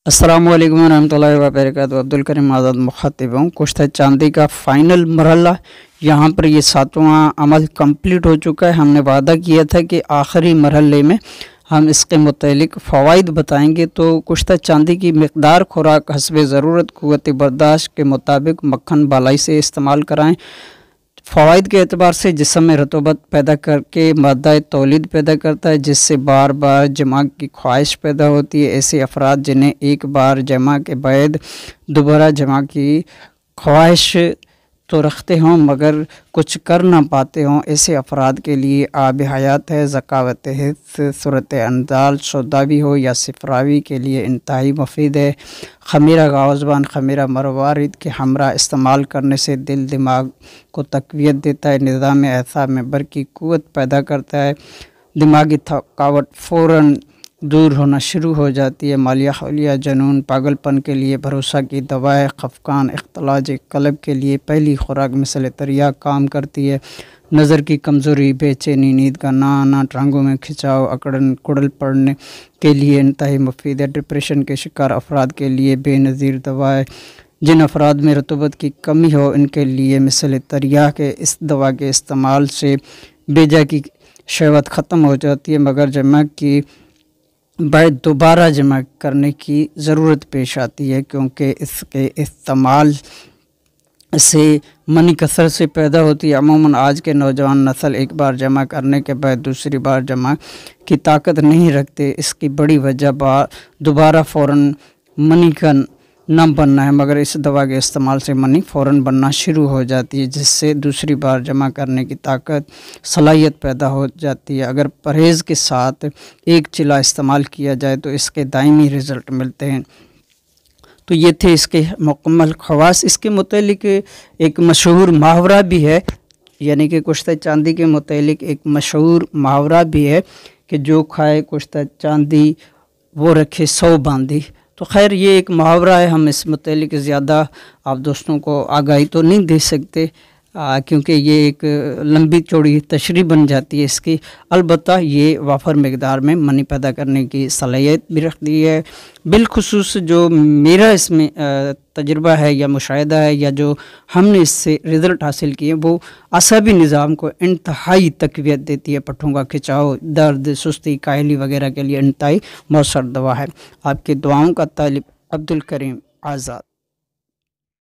अस्सलामुअलैकुम रहमतुल्लाहि व बरकातहू। अब्दुल करीम आज़ाद मुख़ातिब हूँ। कुश्त चांदी का फ़ाइनल मरहला यहाँ पर ये 7वां अमल कंप्लीट हो चुका है। हमने वादा किया था कि आखिरी मरहले में हम इसके मुतालिक फ़वाइद बताएंगे। तो कुश्त चांदी की मिक़दार खुराक हस्बे ज़रूरत क़ुव्वत बर्दाश्त के मुताबिक मक्खन बालाई से इस्तेमाल कराएँ। फ़वाइद के एतबार से जिस्म में रतूबत पैदा करके मादा तौलीद पैदा करता है, जिससे बार बार जमा की ख्वाहिश पैदा होती है। ऐसे अफराद जिन्हें एक बार जमा के बाद दोबारा जमा की ख्वाहिश तो रखते हों मगर कुछ कर ना पाते हों, ऐसे अफराद के लिए आब हयात है। ज़कावत हिस्स सूरत अंदाल सौदावी हो या सिफरावी के लिए इंतहाई मुफीद है। खमीरा गावज़बान खमीरा मरवारिद के हमरा इस्तेमाल करने से दिल दिमाग को तक़वियत देता है, निज़ाम एसा में बरकी क़ुव्वत पैदा करता है, दिमागी थकावट फ़ौरन दूर होना शुरू हो जाती है। मालिया हौलिया जनून पागलपन के लिए भरोसा की दवा है। खफकान इख्तलाज कलब के लिए पहली खुराक मिसल तरिया काम करती है। नज़र की कमज़ोरी, बेचैनी, नींद का ना आना, टांगों में खिंचाव, अकड़न कुड़ल पड़ने के लिए इंतहाई मुफीद है। डिप्रेशन के शिकार अफराद के लिए बेनज़ीर दवा है। जिन अफराद में रतूबत की कमी हो इनके लिए मिसल तरिया के इस दवा के इस्तेमाल से बेजा की शहवत ख़त्म हो जाती है, मगर जमा की बाद दोबारा जमा करने की ज़रूरत पेश आती है, क्योंकि इसके इस्तेमाल से मनी कसरत से पैदा होती है। अमूमन आज के नौजवान नस्ल एक बार जमा करने के बाद दूसरी बार जमा की ताकत नहीं रखते। इसकी बड़ी वजह दोबारा फ़ौरन मनी का न बनना है, मगर इस दवा के इस्तेमाल से मनी फ़ौरन बनना शुरू हो जाती है, जिससे दूसरी बार जमा करने की ताकत सलाहियत पैदा हो जाती है। अगर परहेज़ के साथ एक चिला इस्तेमाल किया जाए तो इसके दायमी रिज़ल्ट मिलते हैं। तो ये थे इसके मुकम्मल ख़वास। इसके मुतालिक एक मशहूर मुहावरा भी है, यानी कि कुश्त चांदी के मुतालिक एक मशहूर मुहावरा भी है कि जो खाए कुश्त चांदी वो रखे 100 बांधी। तो खैर ये एक मुहावरा है, हम इस मुतालिक ज़्यादा आप दोस्तों को आगाही तो नहीं दे सकते, क्योंकि ये एक लंबी चौड़ी तशरीह बन जाती है इसकी। अलबत्ता ये वाफर मकदार में मनी पैदा करने की सलाहियत भी रखती है। बिलखुसूस जो मेरा इसमें तजुर्बा है या मुशाहिदा है या जो हमने इससे रिज़ल्ट हासिल किए, वो असाबी निज़ाम को इंतहाई तक़वियत देती है। पट्ठों का खिंचाव, दर्द, सुस्ती, काहली वगैरह के लिए इंतहाई मौसर दवा है। आपकी दुआओं का तालिब अब्दुल करीम आज़ाद।